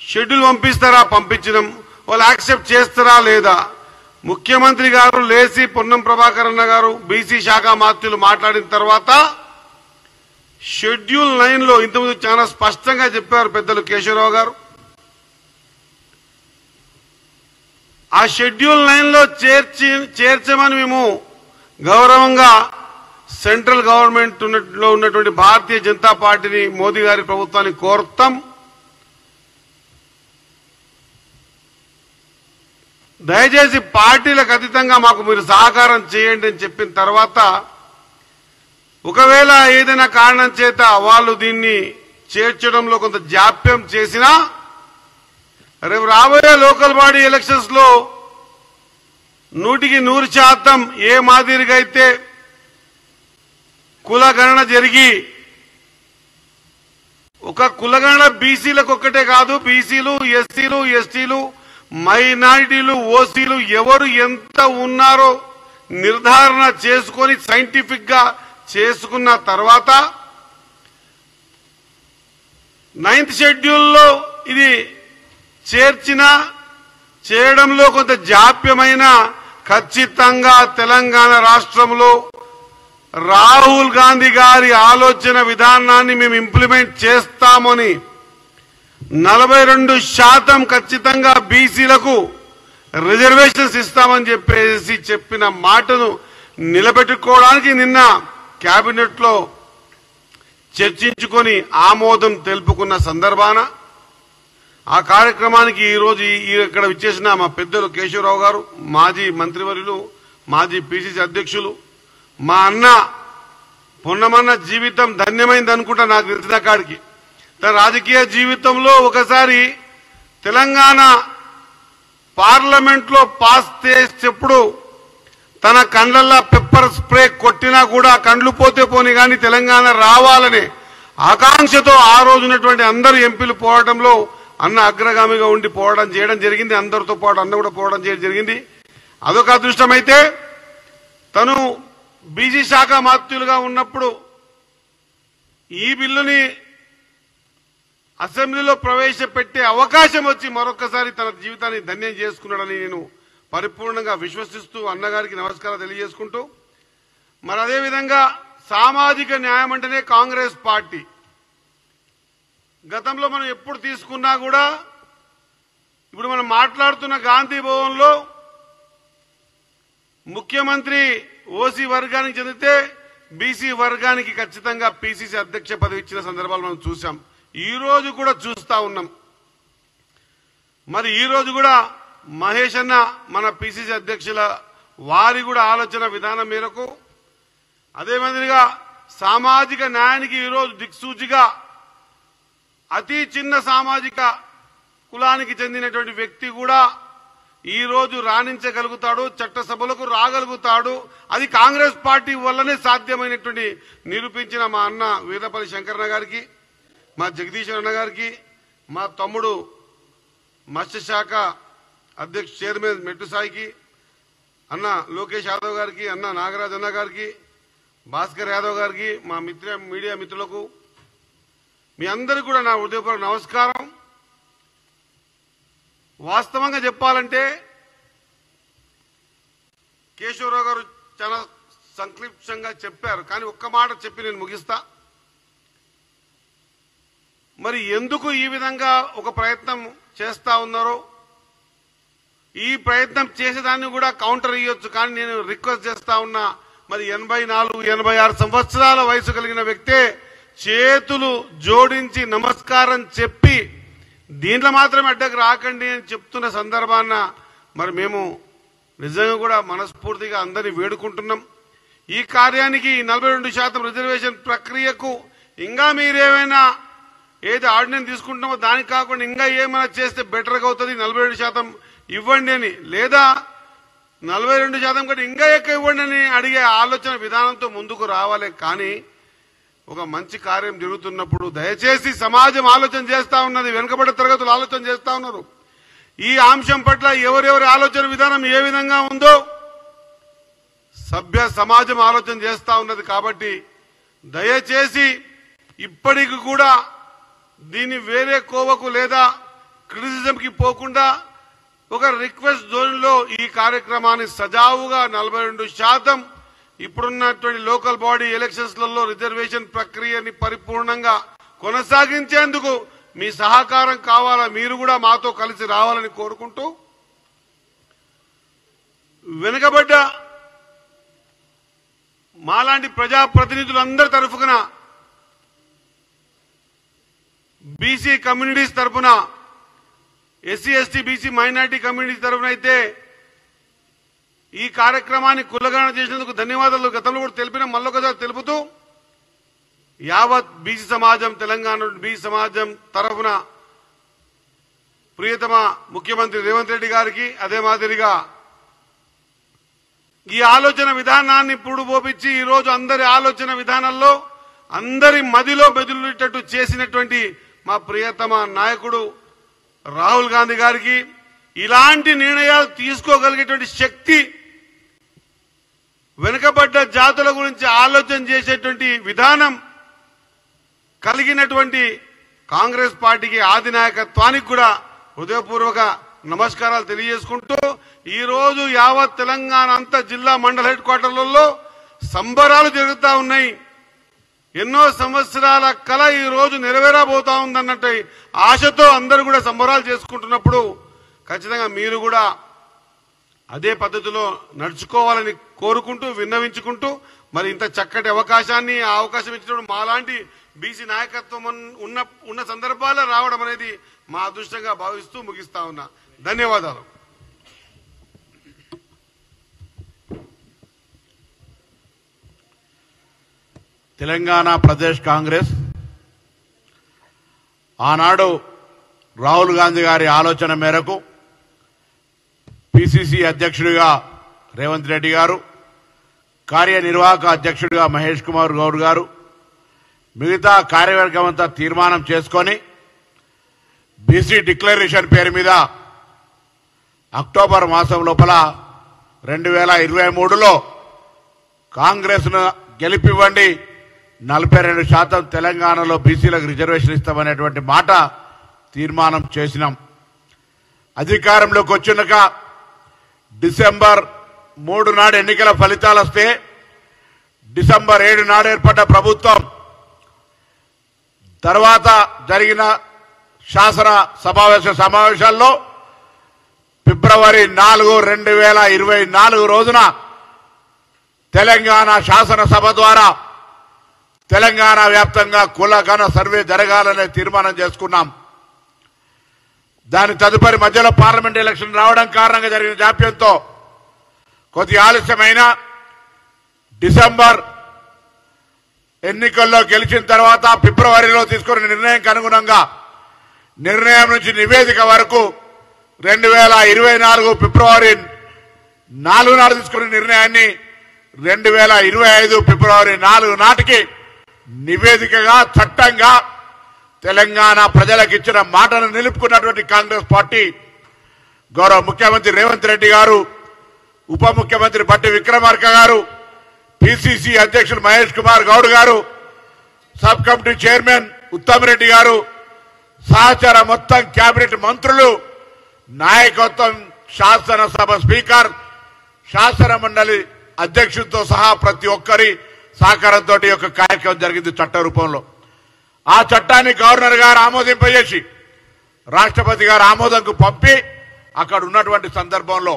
షెడ్యూల్ పంపిస్తారా, పంపించినాం. వాళ్ళు యాక్సెప్ట్ చేస్తారా లేదా. ముఖ్యమంత్రి గారు లేచి పొన్నం ప్రభాకర్ అన్న గారు బీసీ శాఖ మాత్యులు మాట్లాడిన తర్వాత షెడ్యూల్ 9 లో ఇంతకుముందు చాలా స్పష్టంగా చెప్పారు పెద్దలు కేశవరావు గారు. ఆ షెడ్యూల్ 9 లో చేర్చమని మేము గౌరవంగా సెంట్రల్ గవర్నమెంట్ లో ఉన్నటువంటి భారతీయ జనతా పార్టీని, మోదీ గారి ప్రభుత్వాన్ని కోరుతాం. దయచేసి పార్టీలకు అతీతంగా మాకు మీరు సహకారం చేయండి అని చెప్పిన తర్వాత ఒకవేళ ఏదైనా కారణం చేత వాళ్ళు దీన్ని చేర్చడంలో కొంత జాప్యం చేసినా రేపు రాబోయే లోకల్ బాడీ ఎలక్షన్స్ లో 100% ఏ మాదిరిగా అయితే కులగణన జరిగి ఒక కులగణన బీసీలకు ఒక్కటే కాదు, బీసీలు, ఎస్సీలు, ఎస్టీలు, మైనారిటీలు, ఓసీలు ఎవరు ఎంత ఉన్నారో నిర్ధారణ చేసుకొని సైంటిఫిక్ గా చేసుకున్న తర్వాత 9th షెడ్యూల్లో ఇది చేయడంలో కొంత జాప్యమైన ఖచ్చితంగా తెలంగాణ రాష్ట్రంలో రాహుల్ గాంధీ గారి ఆలోచన విధానాన్ని మేము ఇంప్లిమెంట్ చేస్తామని 42% ఖచ్చితంగా బీసీలకు రిజర్వేషన్స్ ఇస్తామని చెప్పేసి చెప్పిన మాటను నిలబెట్టుకోవడానికి నిన్న కేబినెట్ లో చర్చించుకొని ఆమోదం తెలుపుకున్న సందర్భాన ఆ కార్యక్రమానికి ఈరోజు ఇక్కడ విచ్చేసిన మా పెద్దలు కేశవరావు గారు, మాజీ మంత్రివర్యులు, మాజీ పిసిసి అధ్యక్షులు, మా అన్న పొన్నమన్న జీవితం ధన్యమైంది అనుకుంటా నాకు తెలిసిన కాడికి. తన రాజకీయ జీవితంలో ఒకసారి తెలంగాణ పార్లమెంట్ లో పాస్ చేసేప్పుడు తన కండ్లల్లో పెప్పర్ స్ప్రే కొట్టినా కూడా కండ్లు పోతే పోని కానీ తెలంగాణ రావాలనే ఆకాంక్షతో ఆ రోజున్నటువంటి అందరు ఎంపీలు పోవడంలో అన్న అగ్రగామిగా ఉండి పోవడం చేయడం జరిగింది. అందరితో పాటు అన్న కూడా పోవడం చేయడం జరిగింది. అదొక అదృష్టమైతే తను బీసీ శాఖ మాత్యులుగా ఉన్నప్పుడు ఈ బిల్లుని అసెంబ్లీలో ప్రవేశపెట్టే అవకాశం వచ్చి మరొకసారి తన జీవితాన్ని ధన్యం చేసుకున్నాడని నేను పరిపూర్ణంగా విశ్వసిస్తూ అన్నగారికి నమస్కారం తెలియజేసుకుంటూ, మరి అదేవిధంగా సామాజిక న్యాయం అంటేనే కాంగ్రెస్ పార్టీ గతంలో మనం ఎప్పుడు తీసుకున్నా కూడా ఇప్పుడు మనం మాట్లాడుతున్న గాంధీ భవన్ లో ముఖ్యమంత్రి ఓసీ వర్గానికి చెందితే బీసీ వర్గానికి ఖచ్చితంగా పీసీసీ అధ్యక్ష పదవి ఇచ్చిన సందర్భాలు మనం చూసాం. ఈ రోజు కూడా చూస్తా ఉన్నాం. మరి ఈ రోజు కూడా మహేష్ అన్న మన పీసీసీ అధ్యక్షుల వారి కూడా ఆలోచన విధానం మేరకు అదే మాదిరిగా సామాజిక న్యాయానికి ఈరోజు దిక్సూచిగా అతి చిన్న సామాజిక కులానికి చెందినటువంటి వ్యక్తి కూడా ఈ రోజు రాణించగలుగుతాడు, చట్టసభలకు రాగలుగుతాడు. అది కాంగ్రెస్ పార్టీ వల్లనే సాధ్యమైనటువంటి నిరూపించిన మా అన్న వీర్లపల్లి శంకరన్న గారికి, మా జగదీశ్వర్ అన్న గారికి, మా తమ్ముడు మత్స్యశాఖ అధ్యక్ష చైర్మన్ మెట్టు సాయికి, అన్న లోకేష్ యాదవ్ గారికి, అన్న నాగరాజ్ అన్న గారికి, భాస్కర్ యాదవ్ గారికి, మా మీడియా మిత్రులకు, మీ అందరికీ కూడా నా హృదయపూర్వక నమస్కారం. వాస్తవంగా చెప్పాలంటే కేశవరావు గారు చాలా సంక్షిప్తంగా చెప్పారు, కానీ ఒక్క మాట చెప్పి నేను ముగిస్తా. మరి ఎందుకు ఈ విధంగా ఒక ప్రయత్నం చేస్తా ఉన్నారో, ఈ ప్రయత్నం చేసేదాన్ని కూడా కౌంటర్ ఇవ్వచ్చు, కానీ నేను రిక్వెస్ట్ చేస్తా ఉన్నా. మరి 84-86 సంవత్సరాల వయసు కలిగిన వ్యక్తే చేతులు జోడించి నమస్కారం చెప్పి దీంట్లో మాత్రమే అడ్డకు రాకండి అని చెప్తున్న సందర్భాన్న మరి మేము నిజంగా కూడా మనస్ఫూర్తిగా అందరినీ వేడుకుంటున్నాం. ఈ కార్యానికి 42% రిజర్వేషన్ ప్రక్రియకు ఇంకా మీరేమైనా ఏది ఆర్డినెన్స్ తీసుకుంటున్నామో దానికి కాకుండా ఇంకా ఏమైనా చేస్తే బెటర్గా అవుతుంది, 42% ఇవ్వండి అని, లేదా 42% కంటే ఇంకా ఎక్కువ ఇవ్వండి అని అడిగే ఆలోచన విధానంతో ముందుకు రావాలి. కానీ ఒక మంచి కార్యం జరుగుతున్నప్పుడు దయచేసి సమాజం ఆలోచన చేస్తా ఉన్నది, వెనుకబడ్డ తరగతులు ఆలోచన చేస్తా ఉన్నారు. ఈ అంశం పట్ల ఎవరెవరి ఆలోచన విధానం ఏ విధంగా ఉందో సభ్య సమాజం ఆలోచన చేస్తా ఉన్నది. కాబట్టి దయచేసి ఇప్పటికి కూడా దీన్ని వేరే కోవకు లేదా క్రిటిసిజంకి పోకుండా ఒక రిక్వెస్ట్ జోన్లో ఈ కార్యక్రమాన్ని సజావుగా 42% ఇప్పుడున్నటువంటి లోకల్ బాడీ ఎలక్షన్స్లలో రిజర్వేషన్ ప్రక్రియని పరిపూర్ణంగా కొనసాగించేందుకు మీ సహకారం కావాలా, మీరు కూడా మాతో కలిసి రావాలని కోరుకుంటూ, వెనుకబడ్డ మాలాంటి ప్రజాప్రతినిధులందరి తరఫున, బీసీ కమ్యూనిటీస్ తరఫున, SC ST BC minority communities తరఫున అయితే ఈ కార్యక్రమాన్ని కులగణన చేసినందుకు ధన్యవాదాలు గతంలో కూడా తెలిపిన మళ్ళొకసారి తెలుపుతూ, యావత్ బీసీ సమాజం, తెలంగాణ బీసీ సమాజం తరఫున ప్రియతమ ముఖ్యమంత్రి రేవంత్ రెడ్డి గారికి, అదే మాదిరిగా ఈ ఆలోచన విధానాన్ని ఇప్పుడు పోపించి ఈరోజు అందరి ఆలోచన విధానంలో అందరి మదిలో మెదులుటట్టు చేసినటువంటి మా ప్రియతమ నాయకుడు రాహుల్ గాంధీ గారికి, ఇలాంటి నిర్ణయాలు తీసుకోగలిగేటువంటి శక్తి, వెనుకబడ్డ జాతుల గురించి ఆలోచన చేసేటువంటి విధానం కలిగినటువంటి కాంగ్రెస్ పార్టీకి అధినాయకత్వానికి కూడా హృదయపూర్వక నమస్కారాలు తెలియజేసుకుంటూ, ఈ రోజు యావత్ తెలంగాణ అంతా జిల్లా మండల హెడ్ క్వార్టర్లలో సంబరాలు జరుగుతూ ఉన్నాయి. ఎన్నో సంవత్సరాల కళ ఈ రోజు నెరవేరబోతా ఉందన్నట్టు ఆశతో అందరూ కూడా సంబరాలు చేసుకుంటున్నప్పుడు ఖచ్చితంగా మీరు కూడా అదే పద్ధతిలో నడుచుకోవాలని కోరుకుంటూ, విన్నవించుకుంటూ, మరి ఇంత చక్కటి అవకాశాన్ని ఆ అవకాశం ఇచ్చినప్పుడు మాలాంటి బీసీ నాయకత్వం ఉన్న సందర్భాల్లో రావడం అనేది మా అదృష్టంగా భావిస్తూ ముగిస్తా ఉన్నా. ధన్యవాదాలు. తెలంగాణ ప్రదేశ్ కాంగ్రెస్ ఆనాడు రాహుల్ గాంధీ గారి ఆలోచన మేరకు పిసిసి అధ్యక్షుడిగా రేవంత్ రెడ్డి గారు, కార్యనిర్వాహక అధ్యక్షుడిగా మహేష్ కుమార్ గౌడ్ గారు, మిగతా కార్యవర్గం అంతా తీర్మానం చేసుకొని బీసీ డిక్లరేషన్ పేరు మీద అక్టోబర్ మాసం లోపల 2023లో కాంగ్రెస్ను గెలిపివ్వండి, 42% తెలంగాణలో బీసీలకు రిజర్వేషన్ ఇస్తామనేటువంటి మాట తీర్మానం చేసినాం. అధికారంలోకి వచ్చినాక డిసెంబర్ 3 నాడు ఎన్నికల ఫలితాలు వస్తే డిసెంబర్ 7 నాడు ఏర్పడ్డ ప్రభుత్వం తర్వాత జరిగిన శాసన సమావేశాల్లో ఫిబ్రవరి 4, 2024 రోజున తెలంగాణ శాసనసభ ద్వారా తెలంగాణ వ్యాప్తంగా కులగణ సర్వే జరగాలనే తీర్మానం చేసుకున్నాం. దాని తదుపరి మధ్యలో పార్లమెంట్ ఎలక్షన్ రావడం కారణంగా జరిగిన జాప్యంతో కొద్ది ఆలస్యమైన డిసెంబర్ ఎన్నికల్లో గెలిచిన తర్వాత ఫిబ్రవరిలో తీసుకున్న నిర్ణయానికి అనుగుణంగా నిర్ణయం నుంచి నివేదిక వరకు 2024 ఫిబ్రవరి 4 నాడు తీసుకున్న నిర్ణయాన్ని 2025 ఫిబ్రవరి 4 నాటికి నివేదికగా చట్టంగా తెలంగాణ ప్రజలకు ఇచ్చిన మాటను నిలుపుకున్నటువంటి కాంగ్రెస్ పార్టీ గౌరవ ముఖ్యమంత్రి రేవంత్ రెడ్డి గారు, ఉప ముఖ్యమంత్రి బట్టి విక్రమార్క గారు, పిసిసి అధ్యక్షులు మహేష్ కుమార్ గౌడ్ గారు, sub committee chairman Uttam Reddy గారు, సహచర మొత్తం కేబినెట్ మంత్రులు, నాయకత్వం, శాసనసభ స్పీకర్, శాసన మండలి అధ్యక్షులతో సహా ప్రతి ఒక్కరి సహకారంతో ఈ యొక్క కార్యక్రమం జరిగింది చట్ట రూపంలో. ఆ చట్టాన్ని గవర్నర్ గారు ఆమోదింపజేసి రాష్ట్రపతి గారు ఆమోదంకు పంపి అక్కడ ఉన్నటువంటి సందర్భంలో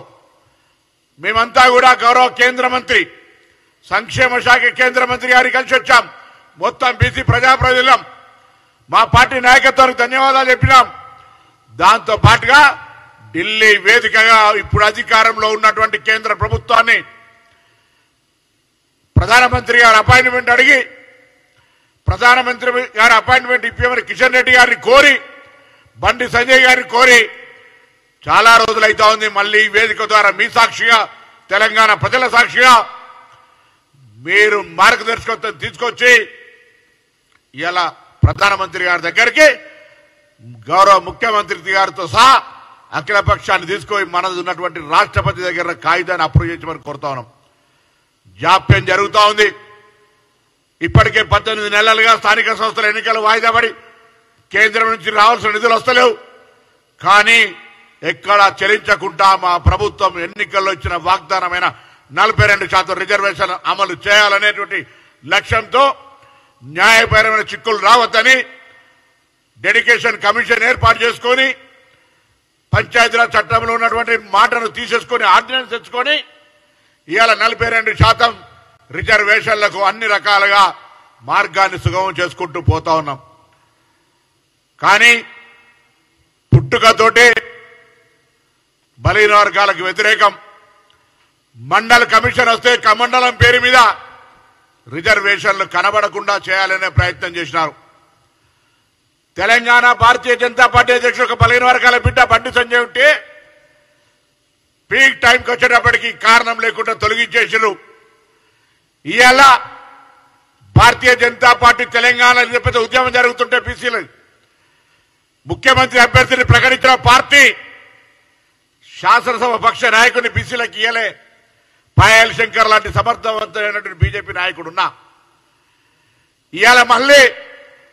మేమంతా కూడా గౌరవ కేంద్ర మంత్రి, సంక్షేమ శాఖ కేంద్ర మంత్రి గారికి కలిసి వచ్చాం. మొత్తం బీసీ ప్రజాప్రతినిధులం, మా పార్టీ నాయకత్వానికి ధన్యవాదాలు చెప్పినాం. దాంతో పాటుగా ఢిల్లీ వేదికగా ఇప్పుడు అధికారంలో ఉన్నటువంటి కేంద్ర ప్రభుత్వాన్ని ప్రధానమంత్రి గారు అపాయింట్మెంట్ అడిగి, ప్రధానమంత్రి గారి అపాయింట్మెంట్ ఇప్పమని కిషన్ రెడ్డి గారిని కోరి, బండి సంజయ్ గారిని కోరి చాలా రోజులైతా ఉంది. మళ్ళీ వేదిక ద్వారా మీ సాక్షిగా, తెలంగాణ ప్రజల సాక్షిగా మీరు మార్గదర్శకత్వం తీసుకొచ్చి ఇలా ప్రధానమంత్రి గారి దగ్గరికి గౌరవ ముఖ్యమంత్రి గారితో సహా అఖిల పక్షాన్ని తీసుకొని మనది ఉన్నటువంటి రాష్ట్రపతి దగ్గర కాగితాన్ని అప్రూవ్ చేయమని కోరుతా ఉన్నాం. జాప్యం జరుగుతూ ఉంది. ఇప్పటికే 18 నెలలుగా స్థానిక సంస్థల ఎన్నికలు వాయిదా పడి కేంద్రం నుంచి రావాల్సిన నిధులు వస్తలేవు. కానీ ఎక్కడా చెల్లించకుండా మా ప్రభుత్వం ఎన్నికల్లో ఇచ్చిన వాగ్దానమైన 42% రిజర్వేషన్ అమలు చేయాలనేటువంటి లక్ష్యంతో న్యాయపరమైన చిక్కులు రావద్దని డెడికేషన్ కమిషన్ ఏర్పాటు చేసుకొని పంచాయతీరాజ్ చట్టంలో ఉన్నటువంటి మాటను తీసేసుకొని ఆర్డినెన్స్ తెచ్చుకొని ఇవాళ 42% రిజర్వేషన్లకు అన్ని రకాలుగా మార్గాన్ని సుగమం చేసుకుంటూ పోతా ఉన్నాం. కానీ పుట్టుకతోటి బలహీన వర్గాలకు వ్యతిరేకం మండల కమిషన్ వస్తే కమండలం పేరు మీద రిజర్వేషన్లు కనబడకుండా చేయాలనే ప్రయత్నం చేసినారు. తెలంగాణ భారతీయ జనతా పార్టీ అధ్యక్షుడు ఒక బలహీన వర్గాల బిడ్డ బండి సంజయ్ ఉంటే పీక్ టైంకి వచ్చేటప్పటికి కారణం లేకుండా తొలగించేసారు. ఇవాళ భారతీయ జనతా పార్టీ తెలంగాణ పెద్ద ఉద్యమం జరుగుతుంటే బీసీలు ముఖ్యమంత్రి అభ్యర్థిని ప్రకటించిన పార్టీ శాసనసభ పక్ష నాయకుని బీసీలకు ఇయ్యలే. పాయల్ శంకర్ లాంటి సమర్థవంతమైనటువంటి బీజేపీ నాయకుడున్నా ఇవాళ మళ్ళీ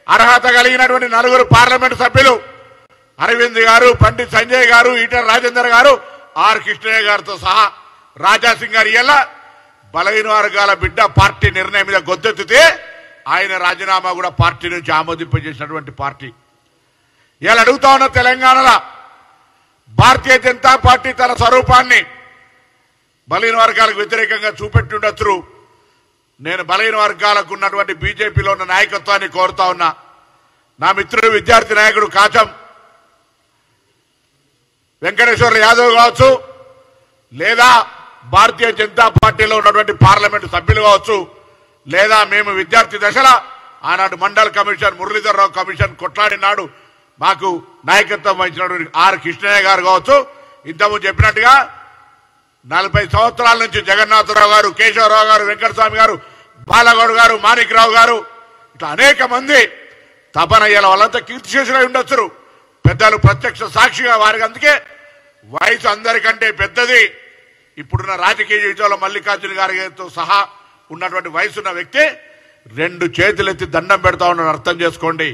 అర్హత కలిగినటువంటి 4 పార్లమెంటు సభ్యులు అరవింద్ గారు, పండిత్ సంజయ్ గారు, ఈటల రాజేందర్ గారు, ఆర్ కృష్ణయ్య గారితో సహా రాజాసింగ్ గారు ఇవాళ బలహీన వర్గాల బిడ్డ పార్టీ నిర్ణయం మీద గొంతెత్తితే ఆయన రాజీనామా కూడా పార్టీ నుంచి ఆమోదింపజేసినటువంటి పార్టీ. ఇవాళ అడుగుతా ఉన్న తెలంగాణలో భారతీయ జనతా పార్టీ తన స్వరూపాన్ని బలహీన వర్గాలకు వ్యతిరేకంగా చూపెట్టి ఉండొచ్చు. నేను బలహీన వర్గాలకు ఉన్నటువంటి బీజేపీలో ఉన్న నాయకత్వాన్ని కోరుతా ఉన్నా. నా మిత్రుడు విద్యార్థి నాయకుడు కాచం వెంకటేశ్వర యాదవ్ కావచ్చు, లేదా భారతీయ జనతా పార్టీలో ఉన్నటువంటి పార్లమెంటు సభ్యులు కావచ్చు, లేదా మేము విద్యార్థి దశలో ఆనాడు మండల్ కమిషన్, మురళీధర్రావు కమిషన్ కొట్లాడినాడు మాకు నాయకత్వం వహించినటువంటి ఆర్ కృష్ణయ్య గారు కావచ్చు, ఇంతకుముందు చెప్పినట్టుగా 40 సంవత్సరాల నుంచి జగన్నాథరావు గారు, కేశవరావు గారు, వెంకటస్వామి గారు, బాలగౌడ్ గారు, మాణిక్రావు గారు, ఇట్లా అనేక మంది తపన అయ్యేల వాళ్ళంతా కీర్తిశేషులై ఉండొచ్చు. పెద్దలు ప్రత్యక్ష సాక్షిగా వారికి. అందుకే వయసు అందరికంటే పెద్దది. ఇప్పుడున్న రాజకీయ జీవితంలో మల్లికార్జున గారితో సహా ఉన్నటువంటి వయసున్న వ్యక్తి 2 చేతులెత్తి దండం పెడతా ఉన్నాడు. అర్థం చేసుకోండి.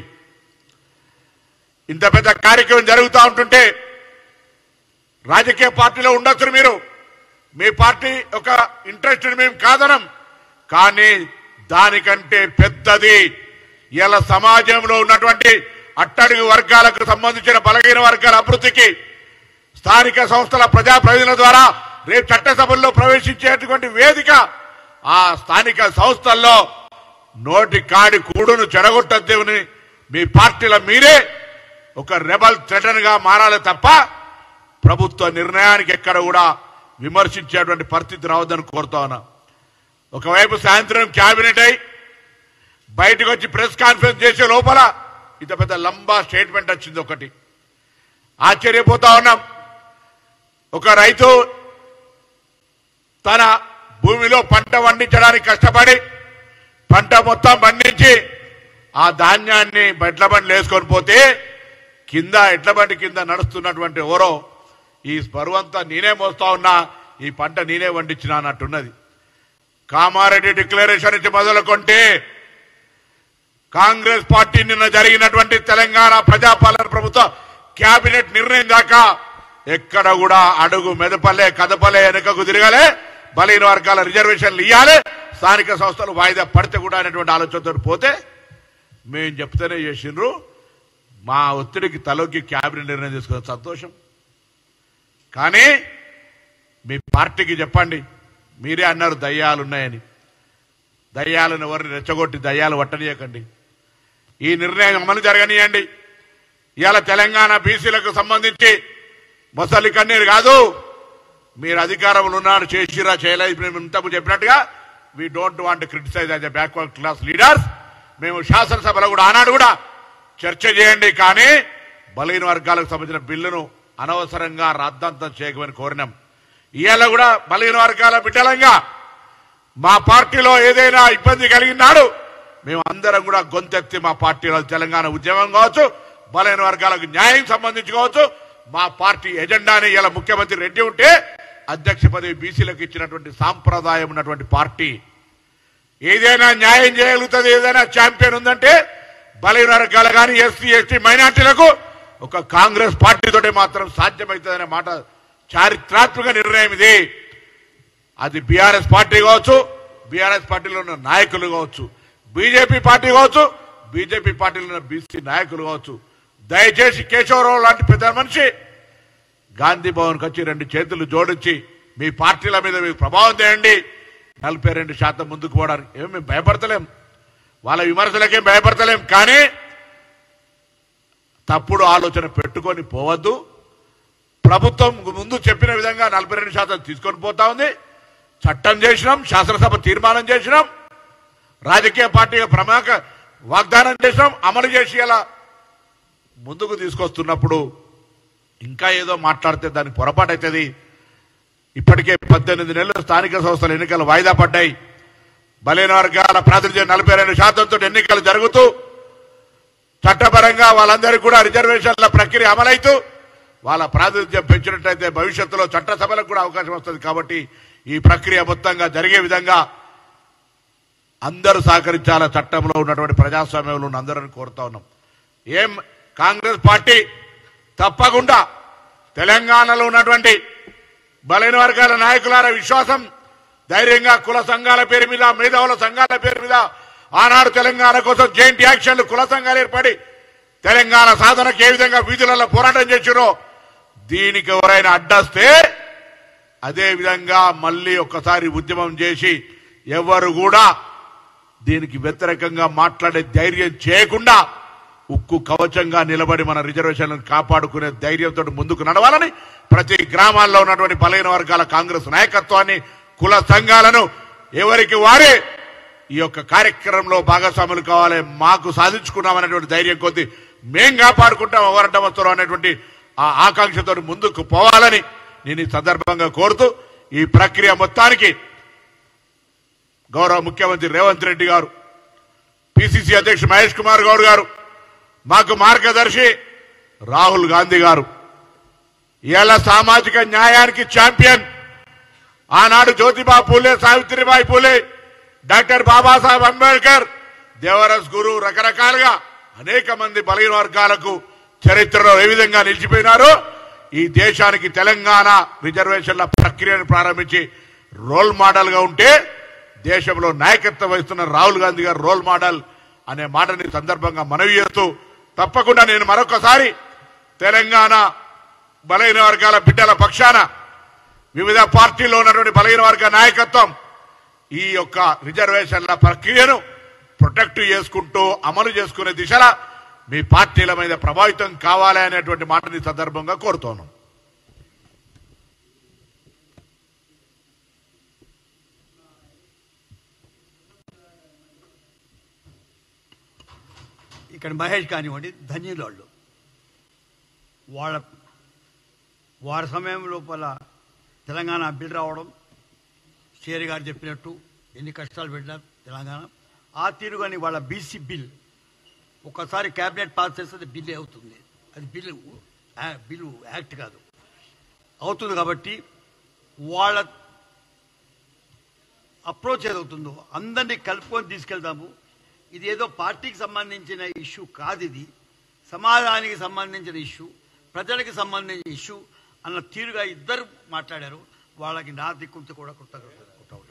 ఇంత పెద్ద కార్యక్రమం జరుగుతూ ఉంటుంటే రాజకీయ పార్టీలో ఉండొచ్చు మీరు, మీ పార్టీ ఒక ఇంట్రెస్ట్ మేము కాదనం, కానీ దానికంటే పెద్దది ఇలా సమాజంలో ఉన్నటువంటి అట్టడుగు వర్గాలకు సంబంధించిన బలహీన వర్గాల అభివృద్ధికి స్థానిక సంస్థల ప్రజాప్రతినిధుల ద్వారా రేపు చట్టసభల్లో ప్రవేశించేటువంటి వేదిక. ఆ స్థానిక సంస్థల్లో నోటి కాడి కూడును చెడగొట్టద్దేమని మీ పార్టీల మీరే ఒక రెబల్ థ్రెటన్ గా మారాలి తప్ప ప్రభుత్వ నిర్ణయానికి ఎక్కడ కూడా విమర్శించేటువంటి పరిస్థితి రావద్దని కోరుతా ఉన్నా. ఒకవైపు సాయంత్రం క్యాబినెట్ అయి బయటకు వచ్చి ప్రెస్ కాన్ఫరెన్స్ చేసే లోపల ఇంత పెద్ద లంబా స్టేట్మెంట్ వచ్చింది ఒకటి. ఆశ్చర్యపోతా ఉన్నాం. ఒక రైతు తన భూమిలో పంట పండించడానికి కష్టపడి పంట మొత్తం పండించి ఆ ధాన్యాన్ని ఎడ్ల బండ్లు వేసుకొని పోతే కింద ఎడ్ల బండి కింద నడుస్తున్నటువంటి ఎవరో ఈ బరువంతా నేనే మోస్తా ఉన్నా, ఈ పంట నేనే పండించినా అన్నట్టున్నది. కామారెడ్డి డిక్లరేషన్ ఇచ్చి మొదలుకొంటే కాంగ్రెస్ పార్టీ నిన్న జరిగినటువంటి తెలంగాణ ప్రజాపాలన ప్రభుత్వ కేబినెట్ నిర్ణయం దాకా ఎక్కడ కూడా అడుగు మెదపలే, కదపలే, వెనుకకు తిరగలే. బలహీన వర్గాల రిజర్వేషన్లు ఇవ్వాలి, స్థానిక సంస్థలు వాయిదా పడితే కూడా అనేటువంటి ఆలోచనతో పోతే మేము చెప్తేనే చేసిండ్రు. మా ఒత్తిడికి తలొక్కి కేబినెట్ నిర్ణయం తీసుకున్న సంతోషం. కానీ మీ పార్టీకి చెప్పండి, మీరే అన్నారు దయ్యాలున్నాయని. దయ్యాలను ఎవరిని రెచ్చగొట్టి దయ్యాలు పట్టనీయకండి. ఈ నిర్ణయం అమలు జరగనీయండి. ఇవాళ తెలంగాణ బీసీలకు సంబంధించి మొసలి కన్నీరు కాదు, మీరు అధికారంలో ఉన్నారు, చేసిరా చేయలేదు. మేము ఇంతకు చెప్పినట్టుగా we don't want criticise as a backward class leaders. మేము శాసనసభలో కూడా ఆనాడు కూడా చర్చ చేయండి, కానీ బలహీన వర్గాలకు సంబంధించిన బిల్లును అనవసరంగా రాద్ధాంతం చేయకమని కోరినాం. ఇవాళ కూడా బలహీన వర్గాల బిడ్డలంగా మా పార్టీలో ఏదైనా ఇబ్బంది కలిగినాడు మేము అందరం కూడా గొంతెత్తి మా పార్టీలో తెలంగాణ ఉద్యమం కావచ్చు, బలహీన వర్గాలకు న్యాయం సంబంధించుకోవచ్చు, మా పార్టీ ఎజెండాని ఇలా ముఖ్యమంత్రి రెడ్డి ఉంటే అధ్యక్ష పదవి బీసీలకు ఇచ్చినటువంటి సాంప్రదాయం ఉన్నటువంటి పార్టీ ఏదైనా న్యాయం చేయగలుగుతుంది. ఏదైనా ఛాంపియన్ ఉందంటే బలహీన వర్గాలు కానీ ఎస్సీ ఎస్టీ మైనార్టీలకు ఒక కాంగ్రెస్ పార్టీతోటే మాత్రం సాధ్యమవుతుందనే మాట చారిత్రాత్మక నిర్ణయం ఇది. అది బీఆర్ఎస్ పార్టీ కావచ్చు, బీఆర్ఎస్ పార్టీలో ఉన్న నాయకులు కావచ్చు, బీజేపీ పార్టీ కావచ్చు, బీజేపీ పార్టీలో ఉన్న బీసీ నాయకులు కావచ్చు. దయచేసి కేశవరావు లాంటి పెద్ద మనిషి గాంధీ భవన్కి వచ్చి 2 చేతులు జోడించి మీ పార్టీల మీద మీకు ప్రభావం చేయండి, 42% ముందుకు పోవడానికి ఏమి మేము భయపడతలేం, వాళ్ళ విమర్శలకేం భయపడతలేం. కానీ తప్పుడు ఆలోచన పెట్టుకొని పోవద్దు. ప్రభుత్వం ముందు చెప్పిన విధంగా 42% తీసుకొని పోతా ఉంది. చట్టం చేసినాం, శాసనసభ తీర్మానం చేసినాం, రాజకీయ పార్టీగా ప్రమాక వాగ్దానం చేసినాం, అమలు చేసి ఇలా ముందుకు తీసుకొస్తున్నప్పుడు ఇంకా ఏదో మాట్లాడితే దానికి పొరపాటు అవుతుంది. ఇప్పటికే 18 నెలలు స్థానిక సంస్థల ఎన్నికలు వాయిదా పడ్డాయి. బలహీన వర్గాల ప్రాతినిధ్యం 42%తో ఎన్నికలు జరుగుతూ చట్టపరంగా వాళ్ళందరికీ కూడా రిజర్వేషన్ల ప్రక్రియ అమలైతూ వాళ్ళ ప్రాతినిధ్యం పెంచినట్లయితే భవిష్యత్తులో చట్టసభలకు కూడా అవకాశం వస్తుంది. కాబట్టి ఈ ప్రక్రియ మొత్తంగా జరిగే విధంగా అందరూ సహకరించాల. చట్టంలో ఉన్నటువంటి ప్రజాస్వామ్యంలో ఉన్న అందరూ కోరుతా ఉన్నాం. ఏం కాంగ్రెస్ పార్టీ తప్పకుండా తెలంగాణలో ఉన్నటువంటి బలహీన వర్గాల నాయకులార విశ్వాసం, ధైర్యంగా కుల సంఘాల పేరు మీద, మేధావుల సంఘాల పేరు మీద ఆనాడు తెలంగాణ కోసం జాయింట్ యాక్షన్లు కుల సంఘాలు ఏర్పడి తెలంగాణ సాధనకు ఏ విధంగా వీధులలో పోరాటం చేసిరో దీనికి ఎవరైనా అడ్డొస్తే అదే విధంగా మళ్ళీ ఒక్కసారి ఉద్యమం చేసి ఎవరు కూడా దీనికి వ్యతిరేకంగా మాట్లాడే ధైర్యం చేయకుండా ఉక్కు కవచంగా నిలబడి మన రిజర్వేషన్లను కాపాడుకునే ధైర్యంతో ముందుకు నడవాలని ప్రతి గ్రామాల్లో ఉన్నటువంటి బలహీన వర్గాల కాంగ్రెస్ నాయకత్వాన్ని, కుల సంఘాలను ఎవరికి వారే ఈ యొక్క కార్యక్రమంలో భాగస్వాములు కావాలి. మాకు సాధించుకున్నామనేటువంటి ధైర్యం కొద్దీ మేం కాపాడుకుంటాం, ఎవరంటం వస్తారో అనేటువంటి ఆ ఆకాంక్షతో ముందుకు పోవాలని నేను ఈ సందర్భంగా కోరుతూ ఈ ప్రక్రియ మొత్తానికి గౌరవ ముఖ్యమంత్రి రేవంత్ రెడ్డి గారు, పిసిసి అధ్యక్షుడు మహేష్ కుమార్ గౌడ్ గారు, మాకు మార్గదర్శి రాహుల్ గాంధీ గారు, ఇలా సామాజిక న్యాయానికి ఛాంపియన్ ఆనాడు జ్యోతిబా పూలే, సావిత్రిబాయి పూలే, డాక్టర్ బాబాసాహెబ్ అంబేద్కర్, దేవరస్ గురు, రకరకాలుగా అనేక మంది బలహీన వర్గాలకు చరిత్రలో ఏ విధంగా నిలిచిపోయినారో ఈ దేశానికి తెలంగాణ రిజర్వేషన్ల ప్రక్రియను ప్రారంభించి రోల్ మోడల్ గా ఉంటే దేశంలో నాయకత్వం వహిస్తున్న రాహుల్ గాంధీ గారు రోల్ మోడల్ అనే మాటని సందర్భంగా మనవి చేస్తూ తప్పకుండా నేను మరొకసారి తెలంగాణ బలహీన వర్గాల బిడ్డల పక్షాన వివిధ పార్టీల్లో ఉన్నటువంటి బలహీన వర్గ నాయకత్వం ఈ యొక్క రిజర్వేషన్ల ప్రక్రియను ప్రొటెక్ట్ చేసుకుంటూ అమలు చేసుకునే దిశలో మీ పార్టీల మీద ప్రభావితం కావాలి అనేటువంటి మాటని సందర్భంగా కోరుతున్నాం. ఇక్కడ మహేష్ కానివ్వండి, ధన్యులు వాళ్ళ వారి సమయం లోపల తెలంగాణ బిల్ రావడం, షేర్ గారు చెప్పినట్టు ఎన్ని కష్టాలు పెట్టినారు తెలంగాణ. ఆ తీరుగాని వాళ్ళ బీసీ బిల్ ఒక్కసారి క్యాబినెట్ పాస్ చేస్తే బిల్ అవుతుంది. అది బిల్లు యాక్ట్ కాదు, అవుతుంది. కాబట్టి వాళ్ళ అప్రోచ్ ఏదవుతుందో అందరినీ కలుపుకొని తీసుకెళ్తాము. ఇది ఏదో పార్టీకి సంబంధించిన ఇష్యూ కాదు, ఇది సమాజానికి సంబంధించిన ఇష్యూ, ప్రజలకు సంబంధించిన ఇష్యూ అన్న తీరుగా ఇద్దరు మాట్లాడారు. వాళ్ళకి నా దిక్కుంటే కూడా కృతజ్ఞతలు.